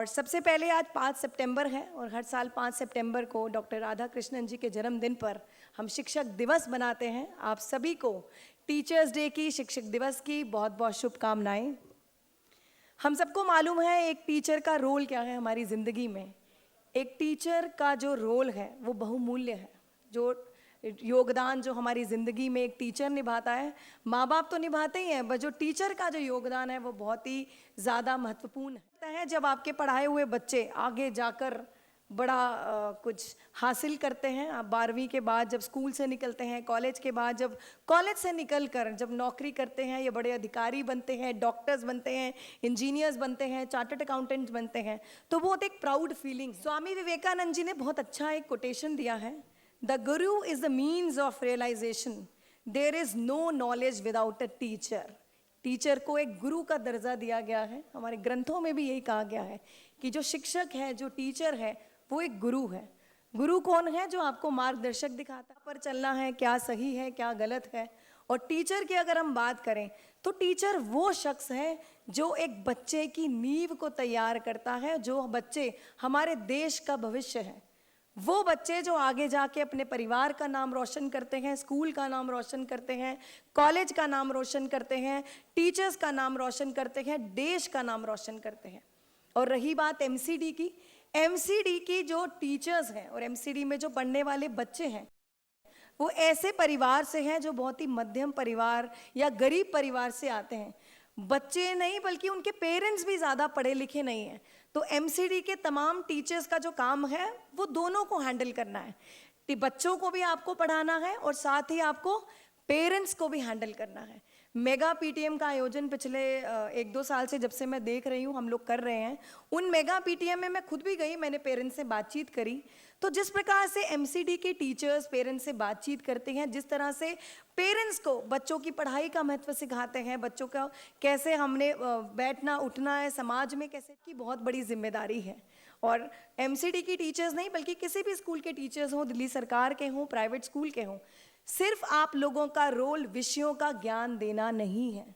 और सबसे पहले आज 5 सितंबर है और हर साल 5 सितंबर को डॉक्टर राधा कृष्णन जी के जन्मदिन पर हम शिक्षक दिवस मनाते हैं। आप सभी को टीचर्स डे की, शिक्षक दिवस की बहुत बहुत शुभकामनाएं। हम सबको मालूम है एक टीचर का रोल क्या है हमारी ज़िंदगी में। एक टीचर का जो रोल है वो बहुमूल्य है। जो योगदान जो हमारी ज़िंदगी में एक टीचर निभाता है, माँ बाप तो निभाते ही हैं, बस जो टीचर का जो योगदान है वो बहुत ही ज़्यादा महत्वपूर्ण है। जब आपके पढ़ाए हुए बच्चे आगे जाकर बड़ा कुछ हासिल करते हैं, आप 12वीं के बाद जब स्कूल से निकलते हैं, कॉलेज के बाद जब कॉलेज से निकलकर जब नौकरी करते हैं, ये बड़े अधिकारी बनते हैं, डॉक्टर्स बनते हैं, इंजीनियर्स बनते हैं, चार्टर्ड अकाउंटेंट्स बनते हैं, तो वो एक प्राउड फीलिंग। स्वामी विवेकानंद जी ने बहुत अच्छा एक कोटेशन दिया है, the guru is the means of realisation, there is no knowledge without a teacher. Teacher को एक गुरु का दर्जा दिया गया है। हमारे ग्रंथों में भी यही कहा गया है कि जो शिक्षक है, जो टीचर है, वो एक गुरु है। गुरु कौन है? जो आपको मार्गदर्शक दिखाता है पर चलना है, क्या सही है क्या गलत है। और टीचर की अगर हम बात करें तो टीचर वो शख्स है जो एक बच्चे की नींव को तैयार करता है। जो बच्चे हमारे देश का भविष्य है, वो बच्चे जो आगे जाके अपने परिवार का नाम रोशन करते हैं, स्कूल का नाम रोशन करते हैं, कॉलेज का नाम रोशन करते हैं, टीचर्स का नाम रोशन करते हैं, देश का नाम रोशन करते हैं। और रही बात एमसीडी की, एमसीडी की जो टीचर्स हैं और एमसीडी में जो पढ़ने वाले बच्चे हैं, वो ऐसे परिवार से हैं जो बहुत ही मध्यम परिवार या गरीब परिवार से आते हैं। बच्चे नहीं बल्कि उनके पेरेंट्स भी ज़्यादा पढ़े लिखे नहीं हैं। तो एमसीडी के तमाम टीचर्स का जो काम है वो दोनों को हैंडल करना है। बच्चों को भी आपको पढ़ाना है और साथ ही आपको पेरेंट्स को भी हैंडल करना है। मेगा पीटीएम का आयोजन पिछले 1-2 साल से जब से मैं देख रही हूँ हम लोग कर रहे हैं। उन मेगा पीटीएम में मैं खुद भी गई, मैंने पेरेंट्स से बातचीत करी। तो जिस प्रकार से एमसीडी के टीचर्स पेरेंट्स से बातचीत करते हैं, जिस तरह से पेरेंट्स को बच्चों की पढ़ाई का महत्व सिखाते हैं, बच्चों का कैसे हमने बैठना उठना है, समाज में कैसे की बहुत बड़ी जिम्मेदारी है। और एमसीडी की टीचर्स नहीं बल्कि किसी भी स्कूल के टीचर्स हों, दिल्ली सरकार के हों, प्राइवेट स्कूल के हों, सिर्फ आप लोगों का रोल विषयों का ज्ञान देना नहीं है।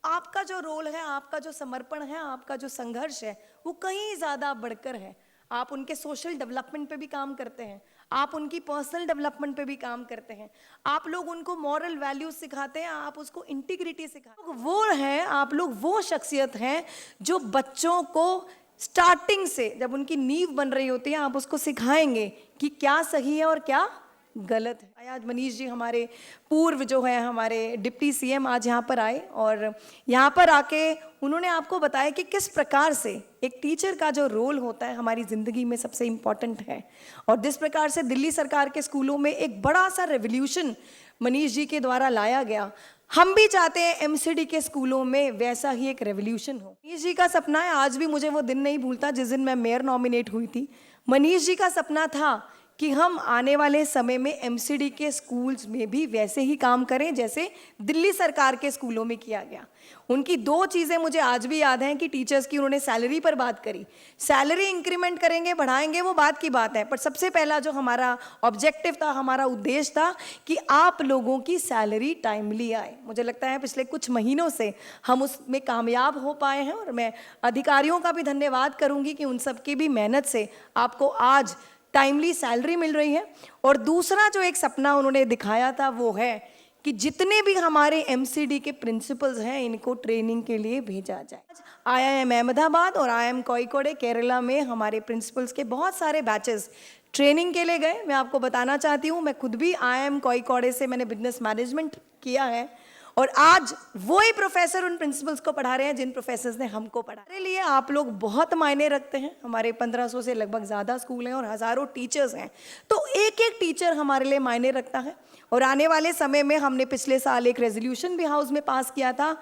आपका जो रोल है, आपका जो समर्पण है, आपका जो संघर्ष है, वो कहीं ज़्यादा बढ़कर है। आप उनके सोशल डेवलपमेंट पे भी काम करते हैं, आप उनकी पर्सनल डेवलपमेंट पे भी काम करते हैं, आप लोग उनको मॉरल वैल्यूज सिखाते हैं, आप उसको इंटीग्रिटी सिखाते हैं। वो है आप लोग, वो शख्सियत हैं जो बच्चों को स्टार्टिंग से जब उनकी नींव बन रही होती है, आप उसको सिखाएंगे कि क्या सही है और क्या गलत है। आज मनीष जी हमारे पूर्व जो है हमारे डिप्टी सीएम आज यहाँ पर आए और यहाँ पर आके उन्होंने आपको बताया कि किस प्रकार से एक टीचर का जो रोल होता है हमारी ज़िंदगी में सबसे इम्पॉर्टेंट है। और जिस प्रकार से दिल्ली सरकार के स्कूलों में एक बड़ा सा रेवोल्यूशन मनीष जी के द्वारा लाया गया, हम भी चाहते हैं एमसीडी के स्कूलों में वैसा ही एक रेवोल्यूशन हो। मनीष जी का सपना है, आज भी मुझे वो दिन नहीं भूलता जिस दिन मैं मेयर नॉमिनेट हुई थी। मनीष जी का सपना था कि हम आने वाले समय में एमसीडी के स्कूल्स में भी वैसे ही काम करें जैसे दिल्ली सरकार के स्कूलों में किया गया। उनकी 2 चीज़ें मुझे आज भी याद हैं कि टीचर्स की उन्होंने सैलरी पर बात करी। सैलरी इंक्रीमेंट करेंगे, बढ़ाएंगे, वो बात की बात है, पर सबसे पहला जो हमारा ऑब्जेक्टिव था, हमारा उद्देश्य था कि आप लोगों की सैलरी टाइमली आए। मुझे लगता है पिछले कुछ महीनों से हम उसमें कामयाब हो पाए हैं और मैं अधिकारियों का भी धन्यवाद करूँगी कि उन सब की भी मेहनत से आपको आज टाइमली सैलरी मिल रही है। और दूसरा जो एक सपना उन्होंने दिखाया था वो है कि जितने भी हमारे एमसीडी के प्रिंसिपल्स हैं इनको ट्रेनिंग के लिए भेजा जाए। आईआईएम अहमदाबाद और आईआईएम कोझिकोड केरला में हमारे प्रिंसिपल्स के बहुत सारे बैचेस ट्रेनिंग के लिए गए। मैं आपको बताना चाहती हूँ, मैं खुद भी आईआईएम कोझिकोड से मैंने बिजनेस मैनेजमेंट किया है और आज वो ही प्रोफेसर उन प्रिंसिपल्स को पढ़ा रहे हैं जिन प्रोफेसर्स ने हमको पढ़ा। मेरे लिए आप लोग बहुत मायने रखते हैं। हमारे 1500 से लगभग ज़्यादा स्कूल हैं और हज़ारों टीचर्स हैं, तो एक एक टीचर हमारे लिए मायने रखता है। और आने वाले समय में हमने पिछले साल एक रेजोल्यूशन भी हाउस में पास किया था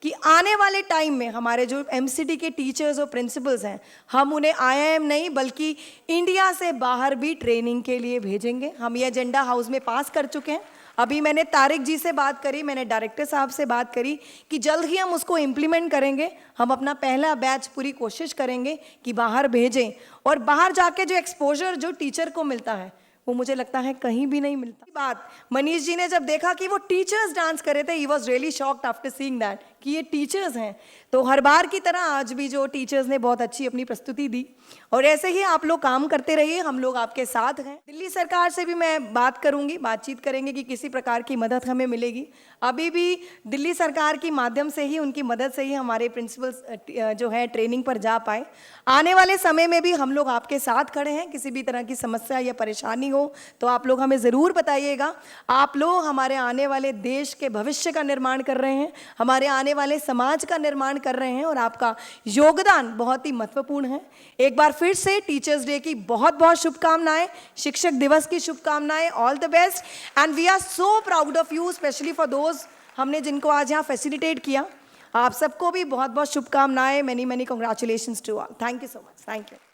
कि आने वाले टाइम में हमारे जो एमसीडी के टीचर्स और प्रिंसिपल्स हैं, हम उन्हें आईआईएम नहीं बल्कि इंडिया से बाहर भी ट्रेनिंग के लिए भेजेंगे। हम ये एजेंडा हाउस में पास कर चुके हैं। अभी मैंने तारिक जी से बात करी, मैंने डायरेक्टर साहब से बात करी कि जल्द ही हम उसको इम्प्लीमेंट करेंगे। हम अपना पहला बैच पूरी कोशिश करेंगे कि बाहर भेजें और बाहर जाके जो एक्सपोजर जो टीचर को मिलता है वो मुझे लगता है कहीं भी नहीं मिलता। बात मनीष जी ने जब देखा कि वो टीचर्स डांस कर रहे थे, he was really shocked after seeing that कि ये टीचर्स हैं। तो हर बार की तरह आज भी जो टीचर्स ने बहुत अच्छी अपनी प्रस्तुति दी, और ऐसे ही आप लोग काम करते रहिए, हम लोग आपके साथ हैं। दिल्ली सरकार से भी मैं बातचीत करेंगे कि किसी प्रकार की मदद हमें मिलेगी। अभी भी दिल्ली सरकार की माध्यम से ही, उनकी मदद से ही हमारे प्रिंसिपल्स जो है ट्रेनिंग पर जा पाए। आने वाले समय में भी हम लोग आपके साथ खड़े हैं। किसी भी तरह की समस्या या परेशानी हो तो आप लोग हमें ज़रूर बताइएगा। आप लोग हमारे आने वाले देश के भविष्य का निर्माण कर रहे हैं, हमारे आने वाले समाज का निर्माण कर रहे हैं, और आपका योगदान बहुत ही महत्वपूर्ण है। एक बार फिर से टीचर्स डे की बहुत बहुत शुभकामनाएं, शिक्षक दिवस की शुभकामनाएं। All the best, and we are so proud of you, specially for those हमने जिनको आज यहाँ फैसिलिटेट किया। आप सबको भी बहुत बहुत शुभकामनाएं। Many many congratulations to all. Thank you so much. Thank you.